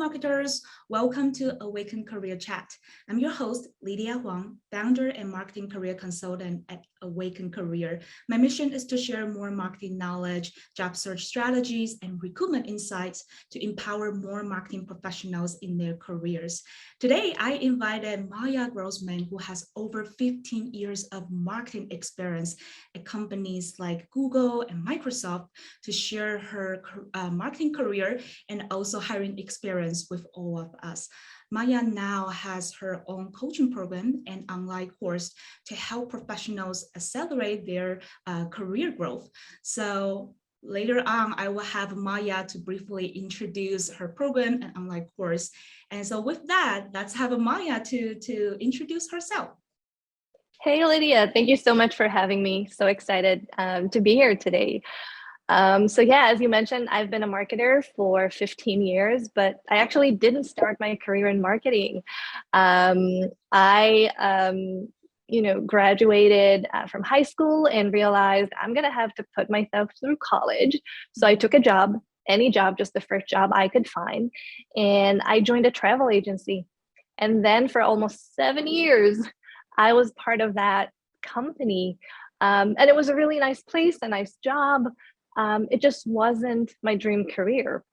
marketers. Welcome to Awaken Career Chat. I'm your host, Lydia, founder and marketing career consultant at Awaken Career. My mission is to share more marketing knowledge, job search strategies, and recruitment insights to empower more marketing professionals in their careers. Today, I invited Maya Grossman, who has over 15 years of marketing experience at companies like Google and Microsoft, to share her marketing career and also hiring experience with all of us. Maya now has her own coaching program and online course to help professionals accelerate their career growth. So later on, I will have Maya to briefly introduce her program and online course. And so with that, let's have Maya to introduce herself. Hey, Lydia, thank you so much for having me. So excited to be here today. So yeah, as you mentioned, I've been a marketer for 15 years, but I actually didn't start my career in marketing. I graduated from high school and realized I'm going to have to put myself through college. So I took a job, any job, just the first job I could find. And I joined a travel agency. And then for almost 7 years, I was part of that company. And it was a really nice place, a nice job. It just wasn't my dream career.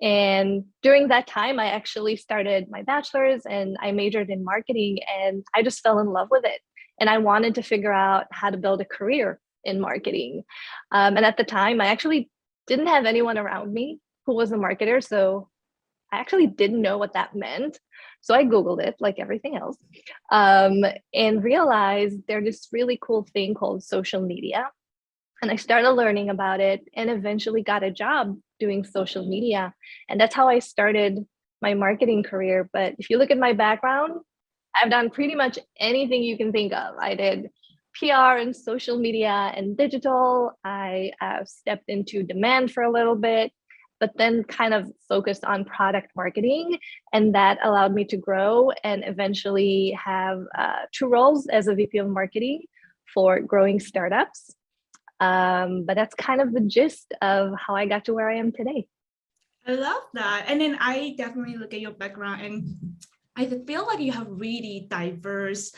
And during that time, I actually started my bachelor's and I majored in marketing, and I just fell in love with it. And I wanted to figure out how to build a career in marketing. And at the time, I actually didn't have anyone around me who was a marketer. So I actually didn't know what that meant. So I Googled it like everything else, and realized there's this really cool thing called social media. And I started learning about it and eventually got a job doing social media. And that's how I started my marketing career. But if you look at my background, I've done pretty much anything you can think of. I did PR and social media and digital. I stepped into demand for a little bit, but then kind of focused on product marketing. And that allowed me to grow and eventually have 2 roles as a VP of marketing for growing startups. But that's kind of the gist of how I got to where I am today. I love that. And then I definitely look at your background and I feel like you have really diverse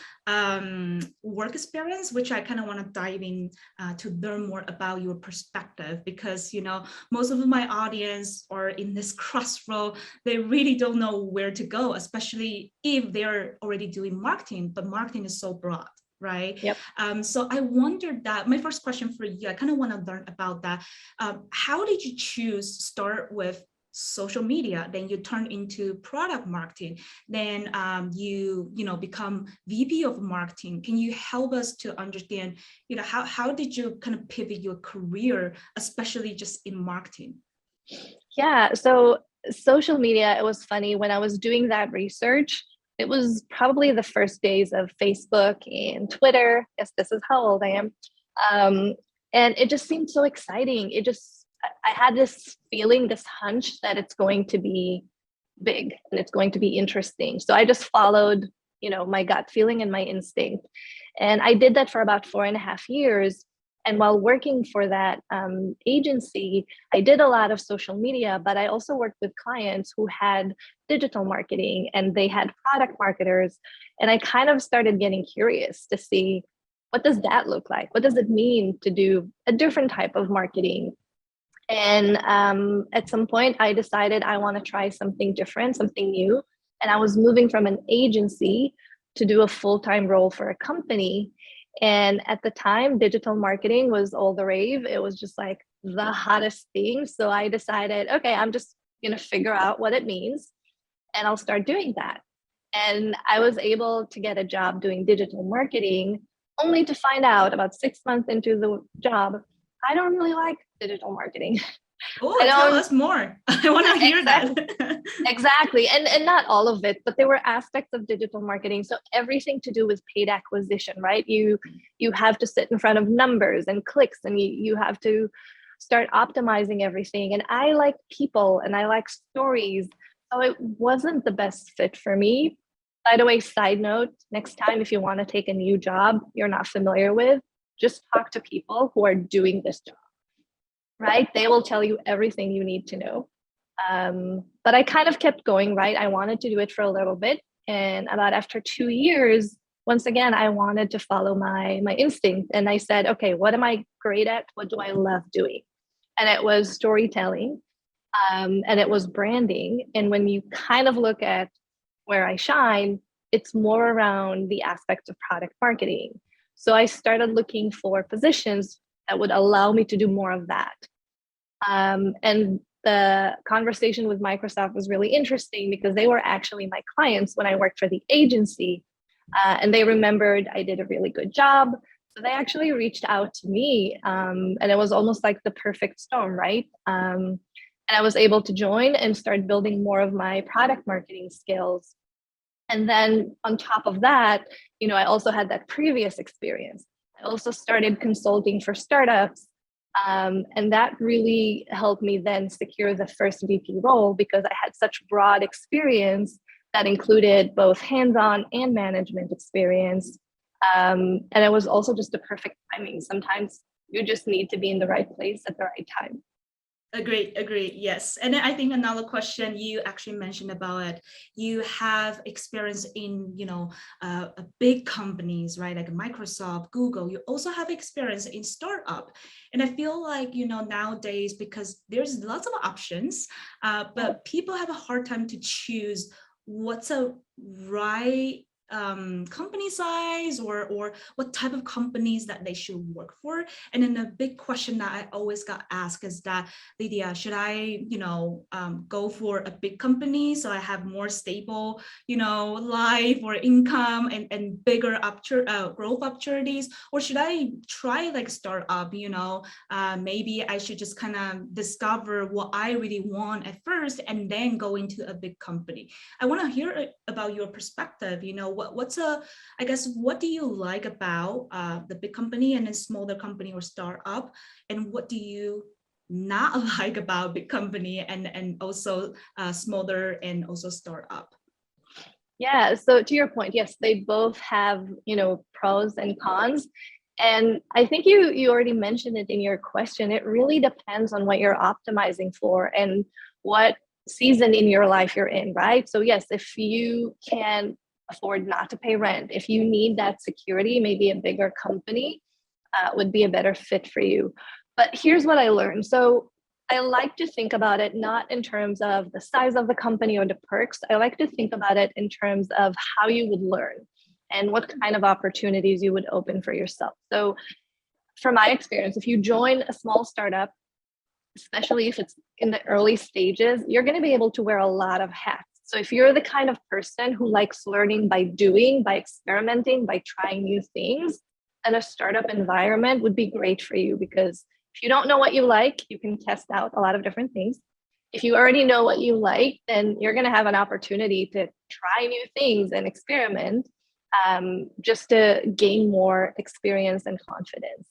work experience, which I kind of want to dive in to learn more about your perspective, because, you know, most of my audience are in this crossroad. They really don't know where to go, especially if they're already doing marketing, but marketing is so broad. Right. Yep. So I wondered that my first question for you, I kind of want to learn about that. How did you choose start with social media, then you turn into product marketing, then you become VP of marketing? Can you help us to understand, how did you kind of pivot your career, especially just in marketing? Yeah. So social media, it was funny when I was doing that research. It was probably the first days of Facebook and Twitter. Yes, this is how old I am. And it just seemed so exciting. I had this feeling, this hunch that it's going to be big and it's going to be interesting. So I just followed, my gut feeling and my instinct. And I did that for about 4.5 years. And while working for that agency, I did a lot of social media, but I also worked with clients who had digital marketing and they had product marketers. And I kind of started getting curious to see, what does that look like? What does it mean to do a different type of marketing? And at some point, I decided I want to try something different, something new. And I was moving from an agency to do a full-time role for a company. And at the time, digital marketing was all the rave. It was just like the hottest thing. So I decided, okay, I'm just going to figure out what it means and I'll start doing that. And I was able to get a job doing digital marketing, only to find out about 6 months into the job, I don't really like digital marketing. Oh, tell us more. I want to hear that. Exactly. And not all of it, but there were aspects of digital marketing. So everything to do with paid acquisition, right? You have to sit in front of numbers and clicks, and you have to start optimizing everything. And I like people and I like stories. So it wasn't the best fit for me. By the way, side note, next time if you want to take a new job you're not familiar with, just talk to people who are doing this job, right? They will tell you everything you need to know. But I kind of kept going, right? I wanted to do it for a little bit. And about after 2 years, once again, I wanted to follow my instinct. And I said, okay, what am I great at? What do I love doing? And it was storytelling, and it was branding. And when you kind of look at where I shine, it's more around the aspects of product marketing. So I started looking for positions that would allow me to do more of that. And the conversation with Microsoft was really interesting because they were actually my clients when I worked for the agency. And they remembered I did a really good job. So they actually reached out to me, and it was almost like the perfect storm, right? And I was able to join and start building more of my product marketing skills. And then on top of that, I also had that previous experience. I also started consulting for startups. And that really helped me then secure the first VP role because I had such broad experience that included both hands-on and management experience. And it was also just the perfect timing. Sometimes you just need to be in the right place at the right time. Agreed. Yes. And then I think another question you actually mentioned about it, you have experience in, big companies, right? Like Microsoft, Google, you also have experience in startup. And I feel like, nowadays, because there's lots of options, but people have a hard time to choose what's a right company size or what type of companies that they should work for. And then a big question that I always got asked is that, Lydia, should I, go for a big company so I have more stable, life or income and bigger growth opportunities, or should I try like startup? Maybe I should just kind of discover what I really want at first and then go into a big company. I want to hear about your perspective. What do you like about the big company and then smaller company or startup, and what do you not like about big company and also smaller and also startup? Yeah, so to your point, yes, they both have, pros and cons. And I think you already mentioned it in your question. It really depends on what you're optimizing for and what season in your life you're in, right? So yes, if you can afford not to pay rent, if you need that security, maybe a bigger company would be a better fit for you. But here's what I learned. So I like to think about it not in terms of the size of the company or the perks. I like to think about it in terms of how you would learn and what kind of opportunities you would open for yourself. So from my experience, if you join a small startup, especially if it's in the early stages, you're going to be able to wear a lot of hats. So if you're the kind of person who likes learning by doing, by experimenting, by trying new things, then a startup environment would be great for you, because if you don't know what you like, you can test out a lot of different things. If you already know what you like, then you're going to have an opportunity to try new things and experiment, just to gain more experience and confidence.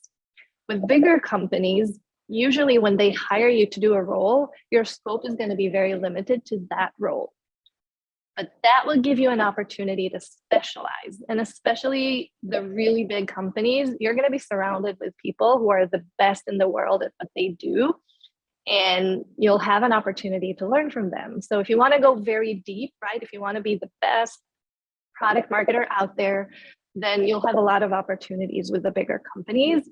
With bigger companies, usually when they hire you to do a role, your scope is going to be very limited to that role. But that will give you an opportunity to specialize. And especially the really big companies, you're going to be surrounded with people who are the best in the world at what they do. And you'll have an opportunity to learn from them. So if you want to go very deep, right, if you want to be the best product marketer out there, then you'll have a lot of opportunities with the bigger companies.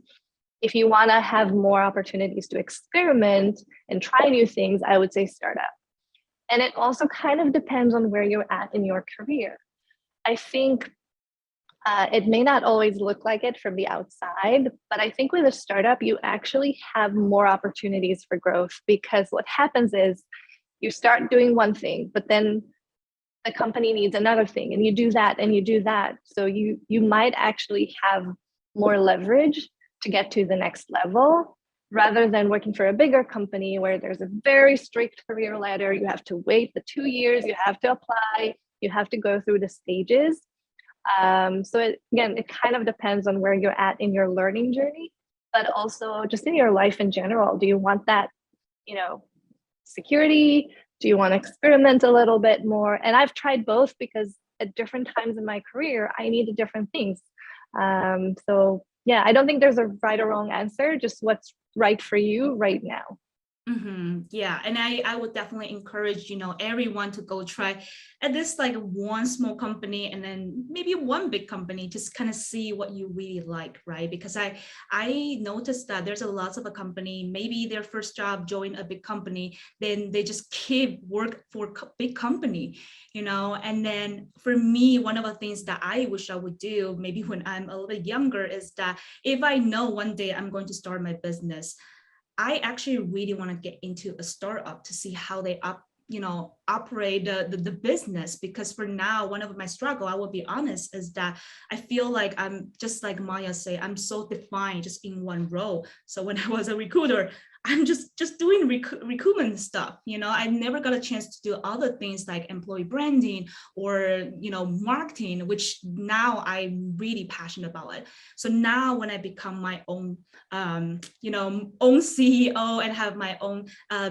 If you want to have more opportunities to experiment and try new things, I would say startup. And it also kind of depends on where you're at in your career. I think it may not always look like it from the outside, but I think with a startup, you actually have more opportunities for growth, because what happens is you start doing one thing, but then the company needs another thing, and you do that and you do that. So you might actually have more leverage to get to the next level, rather than working for a bigger company where there's a very strict career ladder. You have to wait the 2 years, you have to apply, you have to go through the stages. Again, it kind of depends on where you're at in your learning journey, but also just in your life in general. Do you want that, security? Do you want to experiment a little bit more? And I've tried both, because at different times in my career, I needed different things. Yeah, I don't think there's a right or wrong answer, just what's right for you right now. Yeah, and I would definitely encourage, everyone to go try at this like one small company and then maybe one big company, just kind of see what you really like, right? Because I noticed that there's a lots of a company, maybe their first job join a big company, then they just keep work for big company, and then for me, one of the things that I wish I would do maybe when I'm a little bit younger is that if I know one day I'm going to start my business, I actually really want to get into a startup to see how they operate the business. Because for now, one of my struggle, I will be honest, is that I feel like I'm just like Maya say, I'm so defined just in one role. So when I was a recruiter, I'm just doing recruitment stuff. I never got a chance to do other things like employee branding or marketing, which now I'm really passionate about it. So now when I become my own own CEO and have my own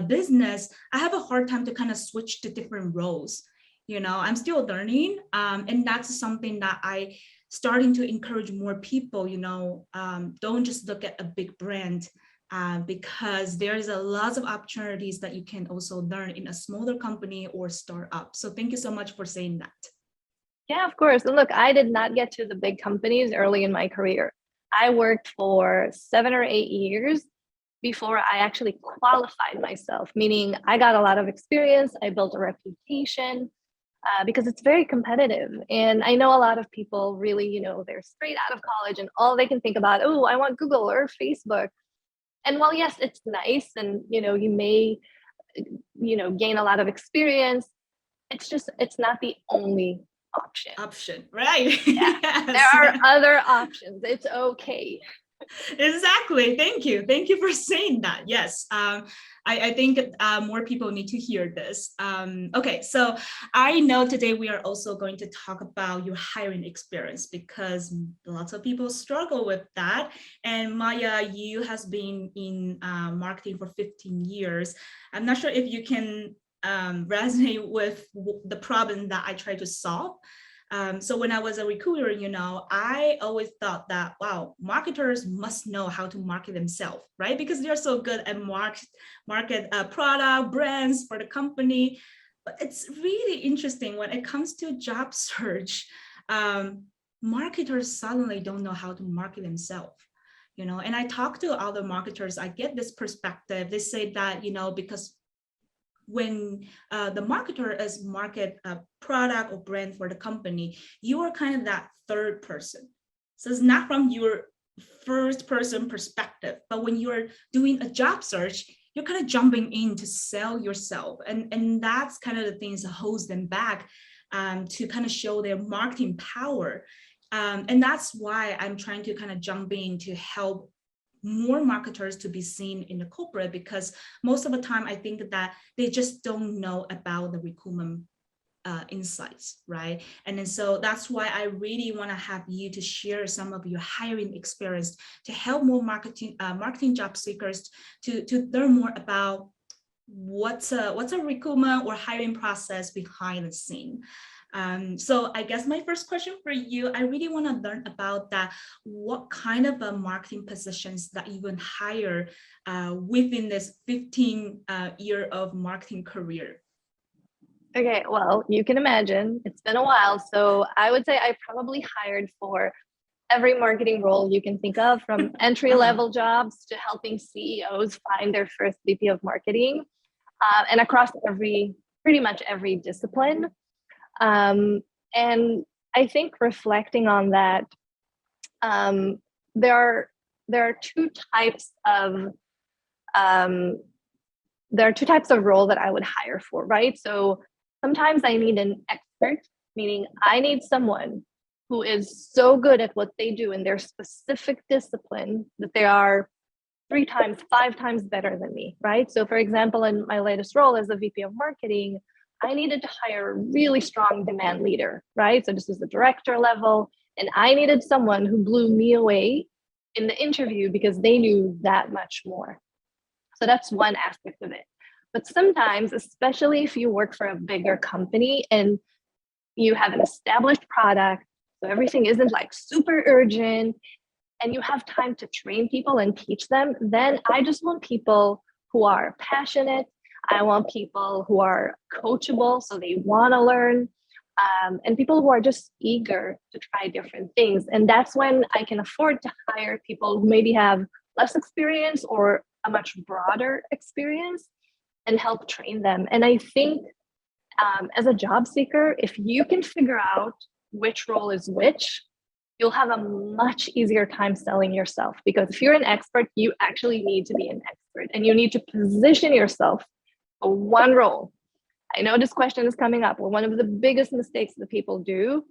business, I have a hard time to kind of switch to different roles. I'm still learning, and that's something that I starting to encourage more people. Don't just look at a big brand. Because there's a lot of opportunities that you can also learn in a smaller company or startup. So thank you so much for saying that. Yeah, of course. And look, I did not get to the big companies early in my career. I worked for 7 or 8 years before I actually qualified myself, meaning I got a lot of experience. I built a reputation because it's very competitive. And I know a lot of people really, they're straight out of college and all they can think about, oh, I want Google or Facebook. And while yes, it's nice, and you may gain a lot of experience, it's not the only Option, right? yeah. Yes, There are yeah. other options. It's okay. Exactly. Thank you for saying that. Yes. I think more people need to hear this. Okay, so I know today we are also going to talk about your hiring experience, because lots of people struggle with that. And Maya, you has been in marketing for 15 years. I'm not sure if you can resonate with the problem that I try to solve. So when I was a recruiter, I always thought that, wow, marketers must know how to market themselves, right? Because they're so good at market product, brands for the company. But it's really interesting when it comes to job search, marketers suddenly don't know how to market themselves. And I talk to other marketers, I get this perspective. They say that, because when the marketer is market a product or brand for the company, you are kind of that third person. So it's not from your first person perspective, but when you're doing a job search, you're kind of jumping in to sell yourself. And that's kind of the things that holds them back, to kind of show their marketing power. And that's why I'm trying to kind of jump in to help more marketers to be seen in the corporate, because most of the time I think that they just don't know about the recruitment insights, right? And then so that's why I really want to have you to share some of your hiring experience to help more marketing job seekers to learn more about what's a recruitment or hiring process behind the scene. So I guess my first question for you, I really want to learn about that. What kind of marketing positions that you would hire within this 15 year of marketing career? Okay, well, you can imagine it's been a while. So I would say I probably hired for every marketing role you can think of, from entry level jobs to helping CEOs find their first VP of marketing, and across pretty much every discipline. Um, and I think reflecting on that, um, there are there are two types of um, there are two types of role that I would hire for, right? So sometimes I need an expert, meaning I need someone who is so good at what they do in their specific discipline that they are 3 times, 5 times better than me, right? So for example, in my latest role as a VP of marketing, I needed to hire a really strong demand leader, right? So this was the director level, and I needed someone who blew me away in the interview because they knew that much more. So that's one aspect of it. But sometimes, especially if you work for a bigger company and you have an established product, so everything isn't like super urgent, and you have time to train people and teach them, then I just want people who are passionate. I want people who are coachable, so they want to learn, and people who are just eager to try different things. And that's when I can afford to hire people who maybe have less experience or a much broader experience and help train them. And I think as a job seeker, if you can figure out which role is which, you'll have a much easier time selling yourself, because if you're an expert, you actually need to be an expert and you need to position yourself for one role. I know this question is coming up. Well, one of the biggest mistakes that people do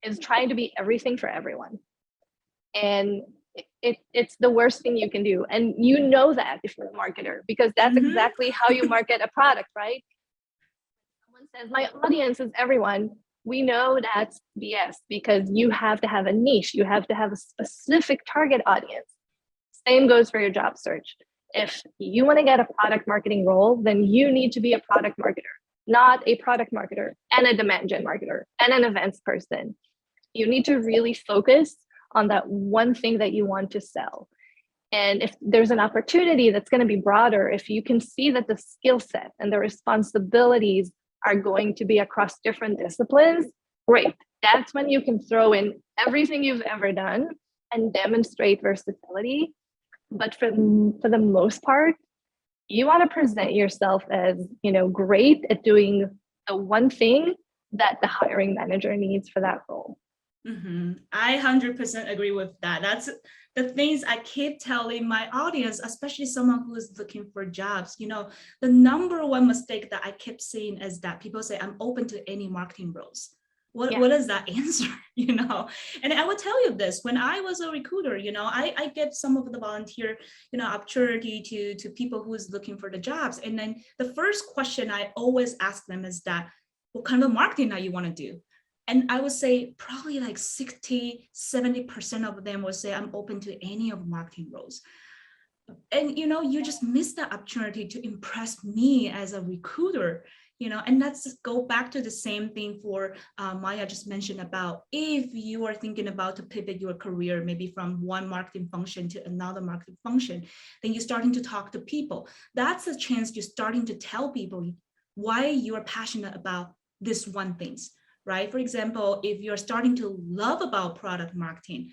is trying to be everything for everyone. And it's the worst thing you can do. And you know that if you're a marketer, because that's exactly how you market a product, right? Someone says, my audience is everyone. We know that's BS, because you have to have a niche. You have to have a specific target audience. Same goes for your job search. If you want to get a product marketing role, then you need to be a product marketer, not a product marketer and a demand gen marketer and an events person. You need to really focus on that one thing that you want to sell. And if there's an opportunity that's going to be broader, if you can see that the skill set and the responsibilities are going to be across different disciplines, great. That's when you can throw in everything you've ever done and demonstrate versatility. But for the most part, you want to present yourself as, great at doing the one thing that the hiring manager needs for that role. I 100% agree with that. That's the things I keep telling my audience, especially someone who is looking for jobs. The number one mistake that I keep seeing is that people say, I'm open to any marketing roles. What is that answer? And I will tell you this, when I was a recruiter, I get some of the volunteer, opportunity to people who is looking for the jobs. And then the first question I always ask them is that, what kind of marketing that you want to do? And I would say probably like 60-70% of them will say, I'm open to any of marketing roles. And, you just miss that opportunity to impress me as a recruiter, and let's go back to the same thing for Maya just mentioned about, if you are thinking about to pivot your career, maybe from one marketing function to another marketing function, then you're starting to talk to people. That's a chance you're starting to tell people why you are passionate about this one things. Right? For example, if you're starting to love about product marketing,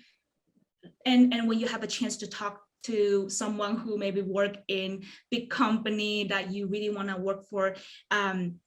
and when you have a chance to talk to someone who maybe work in big company that you really want to work for, and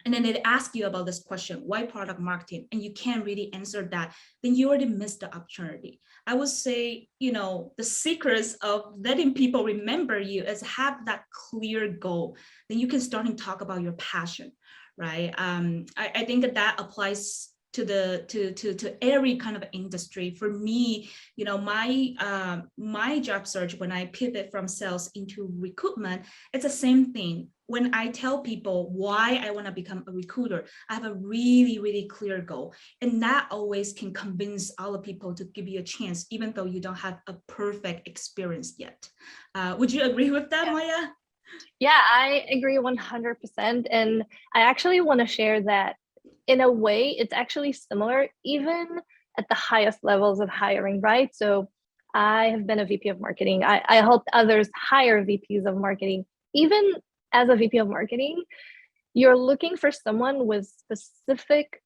then they ask you about this question, why product marketing? And you can't really answer that, then you already missed the opportunity. I would say, the secrets of letting people remember you is have that clear goal. Then you can start to talk about your passion. Right. I think that applies to every kind of industry. For me, my job search, when I pivot from sales into recruitment, it's the same thing. When I tell people why I want to become a recruiter, I have a really, really clear goal. And that always can convince other people to give you a chance, even though you don't have a perfect experience yet. Would you agree with that, Maya? Yeah, I agree 100%. And I actually want to share that in a way, it's actually similar, even at the highest levels of hiring, right? So I have been a VP of marketing. I helped others hire VPs of marketing. Even as a VP of marketing, you're looking for someone with specific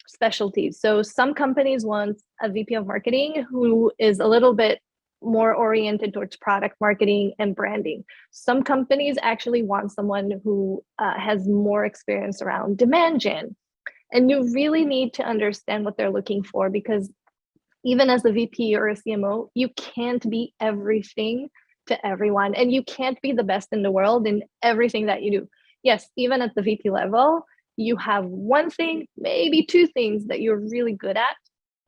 specialties. So some companies want a VP of marketing who is a little bit more oriented towards product marketing and branding. Some companies actually want someone who has more experience around demand gen. And you really need to understand what they're looking for, because even as a VP or a CMO, you can't be everything to everyone, and you can't be the best in the world in everything that you do. Yes, even at the VP level, you have one thing, maybe two things that you're really good at,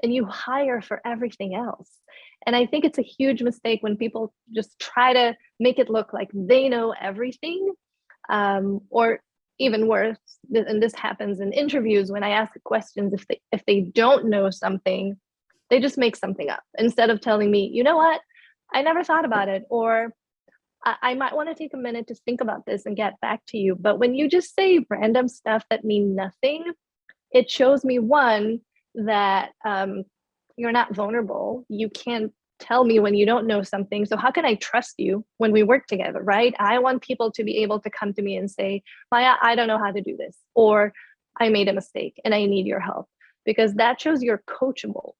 and you hire for everything else. And I think it's a huge mistake when people just try to make it look like they know everything, or even worse, and this happens in interviews when I ask questions, if they don't know something, they just make something up instead of telling me, you know what, I never thought about it, or I might want to take a minute to think about this and get back to you. But when you just say random stuff that mean nothing, it shows me, one, that you're not vulnerable. You can't tell me when you don't know something. So how can I trust you when we work together, right? I want people to be able to come to me and say, Maya, I don't know how to do this, or I made a mistake and I need your help, because that shows you're coachable.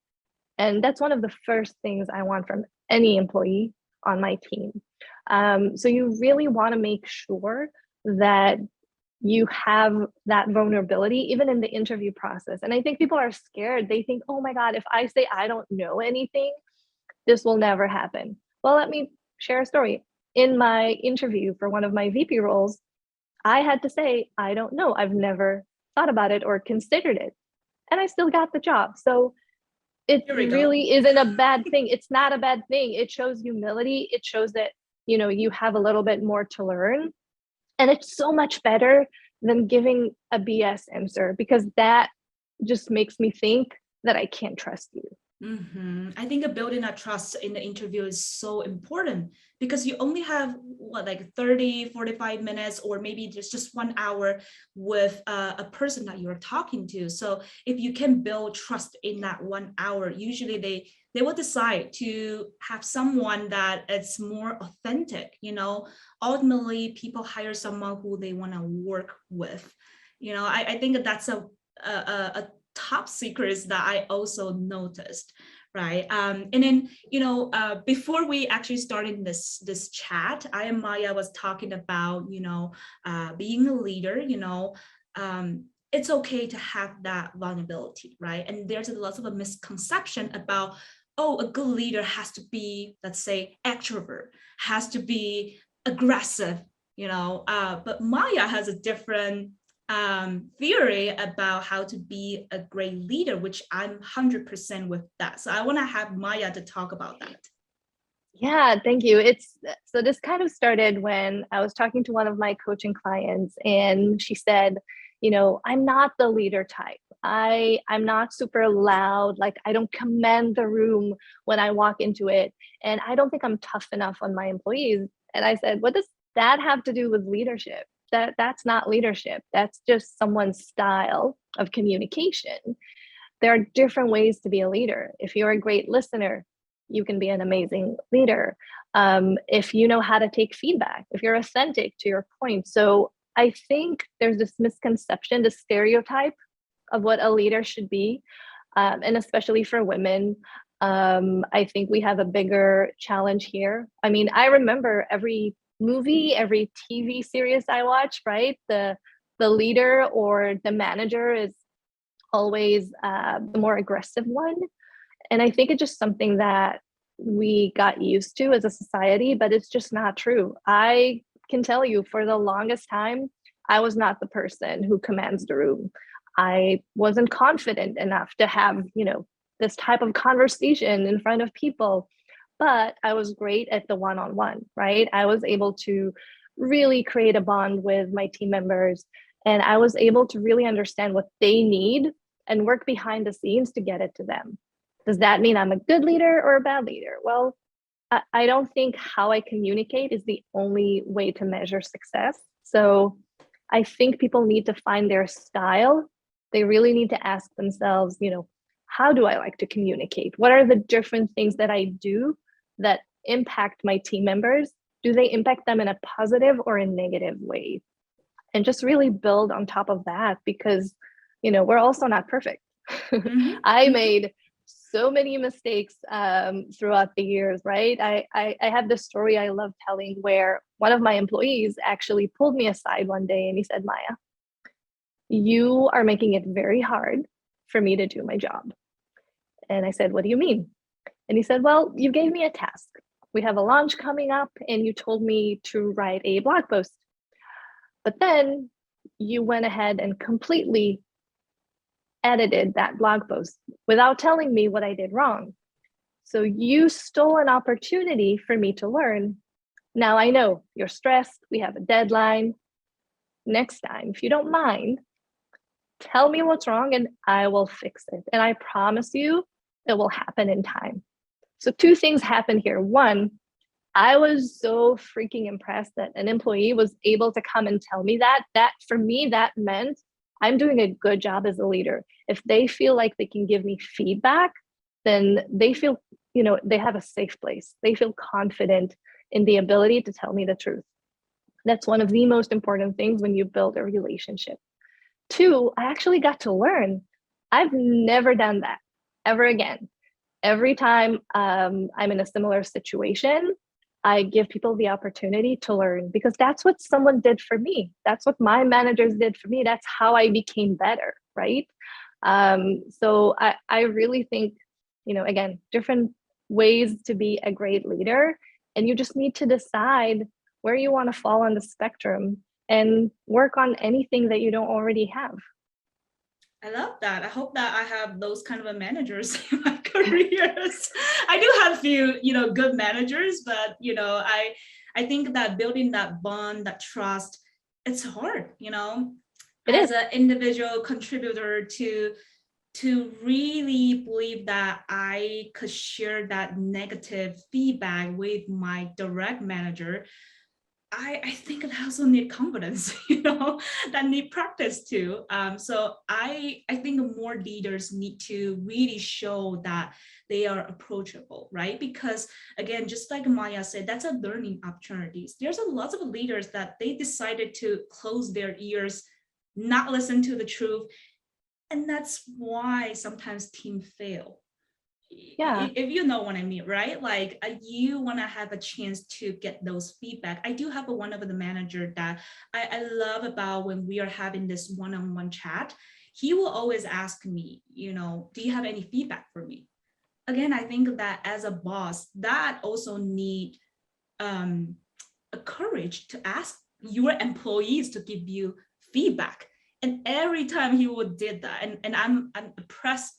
And that's one of the first things I want from any employee on my team. So you really want to make sure that you have that vulnerability even in the interview process. And I think people are scared. They think, oh my God, if I say I don't know anything, this will never happen. Well, let me share a story. In my interview for one of my VP roles, I had to say, I don't know. I've never thought about it or considered it. And I still got the job. So it Here we go. really isn't a bad thing. It's not a bad thing. It shows humility. It shows that, you have a little bit more to learn. And it's so much better than giving a BS answer, because that just makes me think that I can't trust you. I think building that trust in the interview is so important, because you only have like 30, 45 minutes, or maybe just 1 hour with a person that you're talking to. So if you can build trust in that 1 hour, usually they will decide to have someone that is more authentic. Ultimately people hire someone who they want to work with. I think that's a top secrets that I also noticed, right? And then, before we actually started this chat, I and Maya was talking about, being a leader. It's okay to have that vulnerability, right? And there's lots of a misconception about, oh, a good leader has to be, let's say, extrovert, has to be aggressive, but Maya has a different theory about how to be a great leader, which I'm 100% with that. So I want to have Maya to talk about that. Yeah, thank you. So this kind of started when I was talking to one of my coaching clients, and she said, I'm not the leader type. I'm not super loud. Like, I don't command the room when I walk into it. And I don't think I'm tough enough on my employees. And I said, what does that have to do with leadership? That's not leadership. That's just someone's style of communication. There are different ways to be a leader. If you're a great listener, you can be an amazing leader. If you know how to take feedback, if you're authentic to your point. So I think there's this misconception, this stereotype of what a leader should be. And especially for women, I think we have a bigger challenge here. I mean, I remember every movie, every TV series I watch, right? The leader or the manager is always the more aggressive one. And I think it's just something that we got used to as a society, but it's just not true. I can tell you, for the longest time, I was not the person who commands the room. I wasn't confident enough to have, this type of conversation in front of people, but I was great at the one-on-one, right? I was able to really create a bond with my team members, and I was able to really understand what they need and work behind the scenes to get it to them. Does that mean I'm a good leader or a bad leader? Well, I don't think how I communicate is the only way to measure success. So I think people need to find their style. They really need to ask themselves, how do I like to communicate? What are the different things that I do that impact my team members? Do they impact them in a positive or a negative way? And just really build on top of that, because, we're also not perfect. I made so many mistakes throughout the years, right? I have this story I love telling, where one of my employees actually pulled me aside one day and he said, Maya, you are making it very hard for me to do my job. And I said, what do you mean? And he said, well, you gave me a task. We have a launch coming up and you told me to write a blog post. But then you went ahead and completely edited that blog post without telling me what I did wrong. So you stole an opportunity for me to learn. Now I know you're stressed. We have a deadline. Next time, if you don't mind, tell me what's wrong and I will fix it. And I promise you it will happen in time. So two things happened here. One, I was so freaking impressed that an employee was able to come and tell me that. That for me, that meant I'm doing a good job as a leader. If they feel like they can give me feedback, then they feel they have a safe place. They feel confident in the ability to tell me the truth. That's one of the most important things when you build a relationship. Two, I actually got to learn. I've never done that ever again. Every time I'm in a similar situation, I give people the opportunity to learn, because that's what someone did for me. That's what my managers did for me. That's how I became better, right? So I really think, again, different ways to be a great leader. And you just need to decide where you want to fall on the spectrum and work on anything that you don't already have. I love that. I hope that I have those kind of a managers in my careers. I do have a few, good managers, but I think that building that bond, that trust, it's hard, It as is. an individual contributor to really believe that I could share that negative feedback with my direct manager. I think it also need confidence, that need practice too. So I think more leaders need to really show that they are approachable, right? Because again, just like Maya said, that's a learning opportunities. There's a lot of leaders that they decided to close their ears, not listen to the truth, and that's why sometimes teams fail. Yeah. If you know what I mean, right? Like you want to have a chance to get those feedback. I do have one of the manager that I love about when we are having this one-on-one chat. He will always ask me, do you have any feedback for me? Again, I think that as a boss, that also need a courage to ask your employees to give you feedback. And every time he would did that, and I'm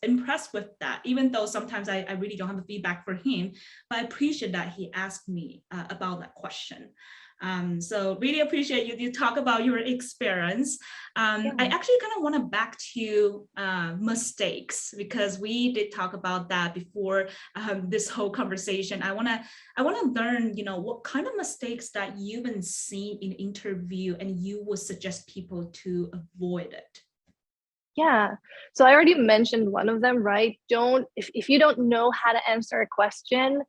impressed with that, even though sometimes I really don't have a feedback for him, but I appreciate that he asked me about that question. So really appreciate you talk about your experience. Yeah. I actually kind of want to back to mistakes, because we did talk about that before this whole conversation. I want to learn, what kind of mistakes that you've been seeing in interview and you would suggest people to avoid it. Yeah. So I already mentioned one of them, right? If you don't know how to answer a question,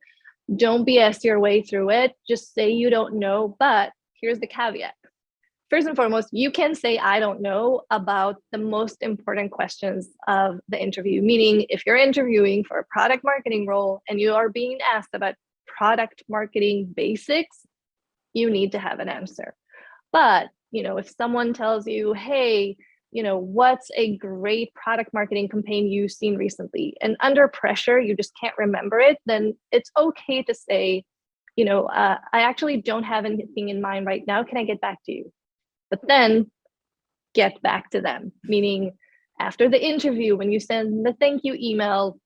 don't BS your way through it. Just say you don't know. But here's the caveat. First and foremost, you can say I don't know about the most important questions of the interview. Meaning, if you're interviewing for a product marketing role and you are being asked about product marketing basics, you need to have an answer. But, if someone tells you, hey, what's a great product marketing campaign you've seen recently? And under pressure, you just can't remember it, then it's okay to say, I actually don't have anything in mind right now. Can I get back to you? But then get back to them, meaning after the interview, when you send the thank you email,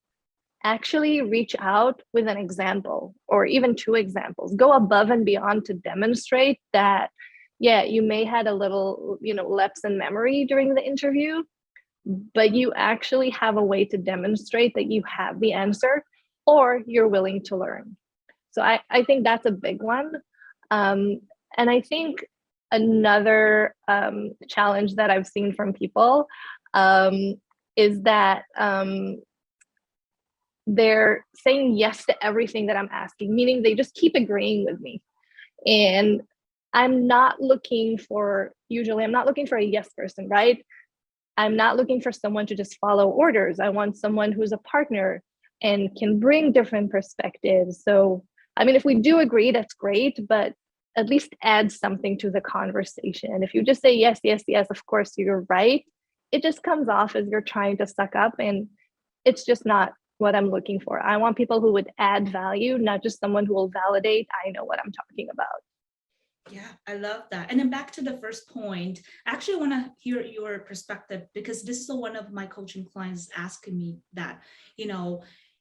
actually reach out with an example or even two examples. Go above and beyond to demonstrate that, yeah, you may had a little, lapse in memory during the interview, but you actually have a way to demonstrate that you have the answer or you're willing to learn. So I think that's a big one. And I think another challenge that I've seen from people is that they're saying yes to everything that I'm asking, meaning they just keep agreeing with me. And I'm not looking for a yes person, right? I'm not looking for someone to just follow orders. I want someone who's a partner and can bring different perspectives. So, if we do agree, that's great, but at least add something to the conversation. If you just say yes, yes, yes, of course you're right, it just comes off as you're trying to suck up, and it's just not what I'm looking for. I want people who would add value, not just someone who will validate, I know what I'm talking about. Yeah, I love that. And then back to the first point, I actually want to hear your perspective, because this is one of my coaching clients asking me that,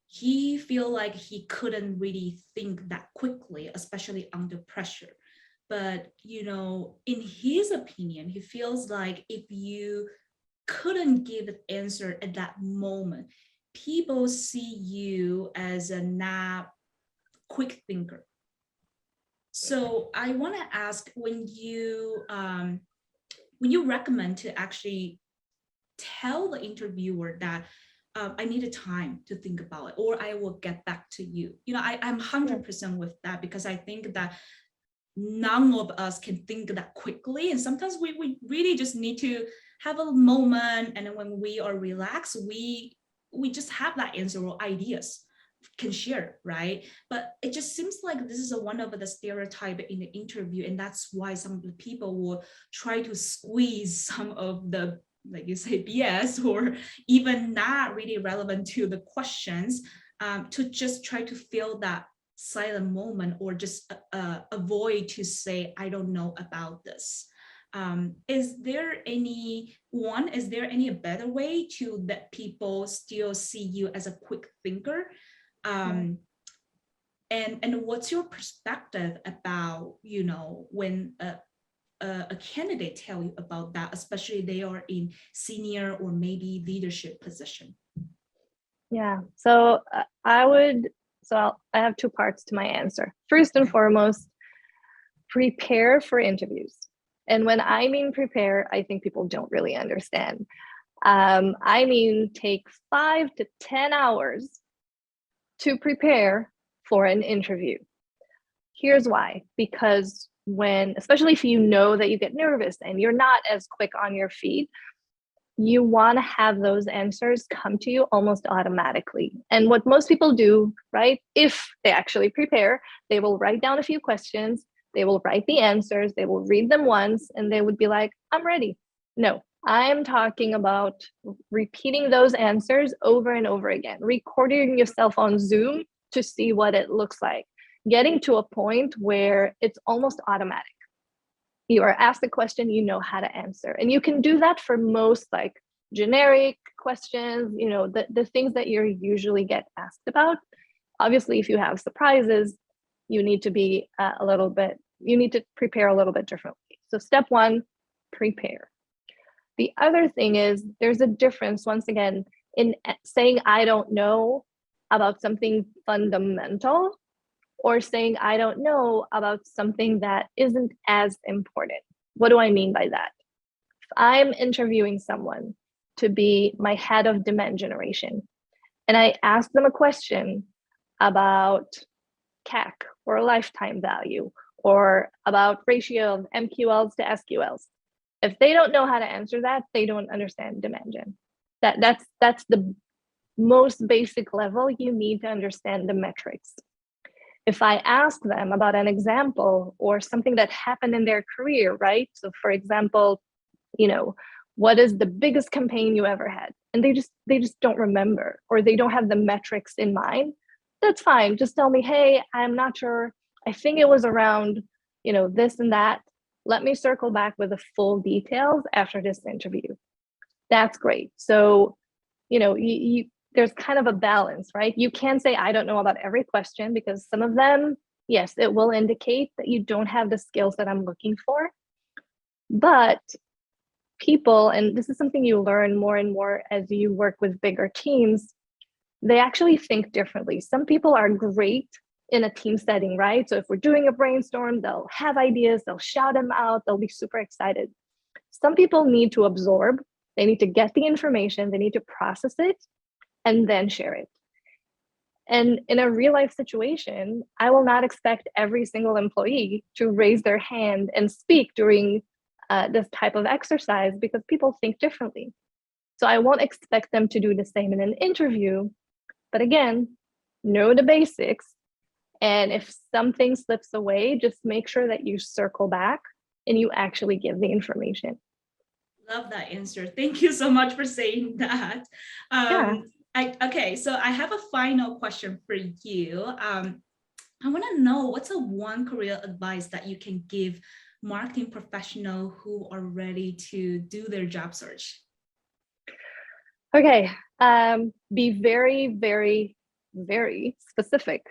he feel like he couldn't really think that quickly, especially under pressure. But, in his opinion, he feels like if you couldn't give an answer at that moment, people see you as a not quick thinker. So I want to ask, when you recommend to actually tell the interviewer that I need a time to think about it, or I will get back to you. I'm 100% with that, because I think that none of us can think that quickly. And sometimes we really just need to have a moment. And then when we are relaxed, we just have that answer or ideas can share, right? But it just seems like this is one of the stereotype in the interview, and that's why some of the people will try to squeeze some of the, like you say, BS, or even not really relevant to the questions, to just try to fill that silent moment, or just avoid to say, I don't know about this. Is there any better way to let people still see you as a quick thinker? um, and what's your perspective about, when a candidate tell you about that, especially they are in senior or maybe leadership position? Yeah, so I have two parts to my answer. First and foremost, prepare for interviews. And when I mean prepare, I think people don't really understand. I mean, take 5 to 10 hours to prepare for an interview. Here's why. Because especially if you know that you get nervous and you're not as quick on your feet, you want to have those answers come to you almost automatically. And what most people do, right, if they actually prepare, they will write down a few questions, they will write the answers, they will read them once, and they would be like, I'm ready. No, I'm talking about repeating those answers over and over again, recording yourself on Zoom to see what it looks like, getting to a point where it's almost automatic. You are asked a question, you know how to answer. And you can do that for most like generic questions, the things that you usually get asked about. Obviously, if you have surprises, you need to prepare a little bit differently. So step one, prepare. The other thing is there's a difference, once again, in saying I don't know about something fundamental, or saying I don't know about something that isn't as important. What do I mean by that? If I'm interviewing someone to be my head of demand generation, and I ask them a question about CAC or lifetime value, or about ratio of MQLs to SQLs, if they don't know how to answer that, they don't understand demand gen. That's the most basic level. You need to understand the metrics. If I ask them about an example or something that happened in their career, right? So for example, what is the biggest campaign you ever had? And they just don't remember, or they don't have the metrics in mind. That's fine. Just tell me, hey, I'm not sure. I think it was around, this and that. Let me circle back with the full details after this interview. That's great. So, there's kind of a balance, right? You can say, I don't know about every question, because some of them, yes, it will indicate that you don't have the skills that I'm looking for. But people, and this is something you learn more and more as you work with bigger teams, they actually think differently. Some people are great in a team setting, right? So if we're doing a brainstorm, they'll have ideas, they'll shout them out, they'll be super excited. Some people need to absorb, they need to get the information, they need to process it, and then share it. And in a real life situation, I will not expect every single employee to raise their hand and speak during this type of exercise, because people think differently. So I won't expect them to do the same in an interview. But again, know the basics. And if something slips away, just make sure that you circle back and you actually give the information. Love that answer. Thank you so much for saying that. Yeah. Okay, so I have a final question for you. I want to know, what's a one career advice that you can give marketing professionals who are ready to do their job search? Okay, be very, very, very specific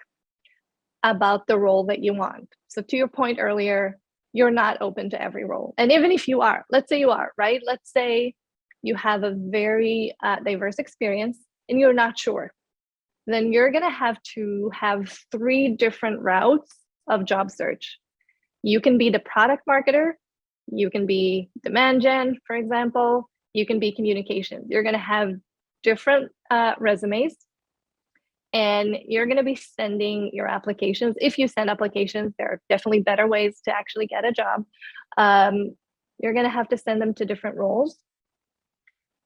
about the role that you want. So to your point earlier, you're not open to every role. And even if you are, let's say you are, right? Let's say you have a very diverse experience and you're not sure. Then you're going to have 3 different routes of job search. You can be the product marketer, you can be demand gen, for example, you can be communications. You're going to have different resumes, and you're going to be sending your applications. If you send applications, there are definitely better ways to actually get a job. You're going to have to send them to different roles.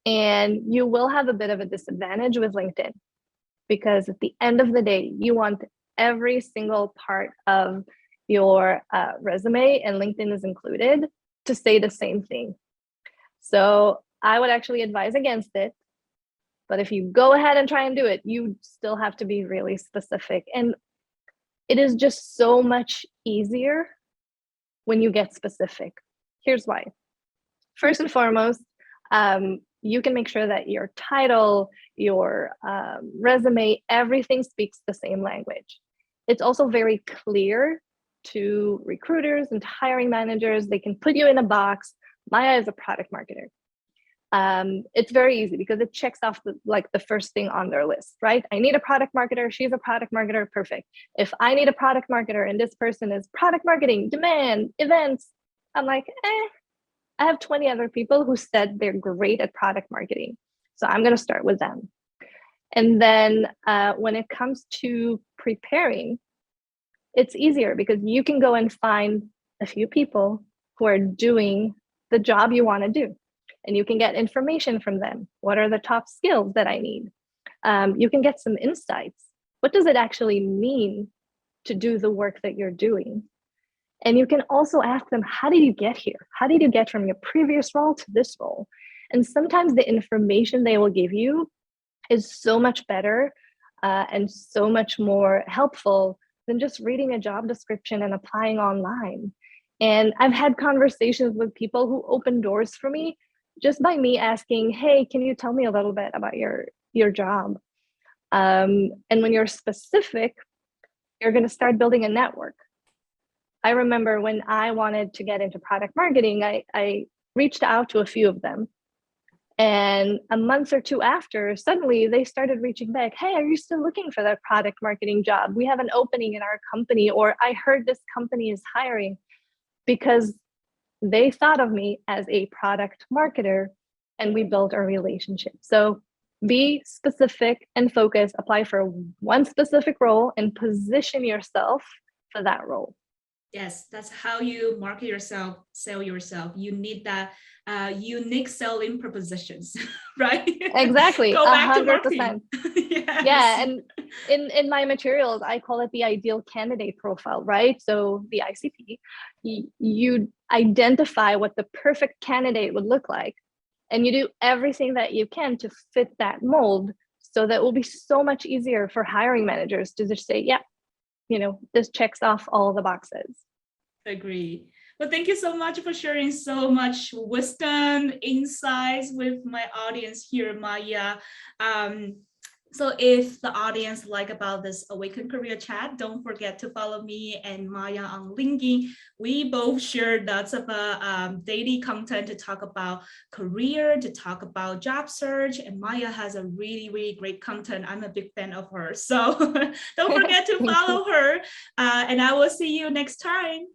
And you will have a bit of a disadvantage with LinkedIn, because at the end of the day, you want every single part of your resume, and LinkedIn is included, to say the same thing. So I would actually advise against it. But if you go ahead and try and do it, you still have to be really specific. And it is just so much easier when you get specific. Here's why. First and foremost, you can make sure that your title, your resume, everything speaks the same language. It's also very clear to recruiters and to hiring managers. They can put you in a box. Maya is a product marketer. It's very easy because it checks off the first thing on their list, right? I need a product marketer. She's a product marketer. Perfect. If I need a product marketer and this person is product marketing, demand, events, I'm like, I have 20 other people who said they're great at product marketing. So I'm going to start with them. And then when it comes to preparing, it's easier because you can go and find a few people who are doing the job you want to do. And you can get information from them. What are the top skills that I need? You can get some insights. What does it actually mean to do the work that you're doing? And you can also ask them, how did you get here? How did you get from your previous role to this role? And sometimes the information they will give you is so much better and so much more helpful than just reading a job description and applying online. And I've had conversations with people who open doors for me just by me asking, hey, can you tell me a little bit about your job? And when you're specific, you're going to start building a network. I remember when I wanted to get into product marketing, I reached out to a few of them. And a month or two after, suddenly they started reaching back. Hey, are you still looking for that product marketing job? We have an opening in our company, or I heard this company is hiring, because they thought of me as a product marketer and we built a relationship. So be specific and focus, apply for one specific role and position yourself for that role. Yes, that's how you market yourself, sell yourself. You need that unique selling propositions, right? Exactly. Go back to 100%. marketing. Yes. Yeah, and in my materials, I call it the ideal candidate profile, right? So the ICP, you identify what the perfect candidate would look like, and you do everything that you can to fit that mold, so that it will be so much easier for hiring managers to just say, yeah, this checks off all the boxes. Agree. Well, thank you so much for sharing so much wisdom, insights with my audience here, Maya. So if the audience like about this Awaken Career Chat, don't forget to follow me and Maya on LinkedIn. We both share lots of daily content to talk about career, to talk about job search, and Maya has a really, really great content. I'm a big fan of her. So don't forget to follow her, and I will see you next time.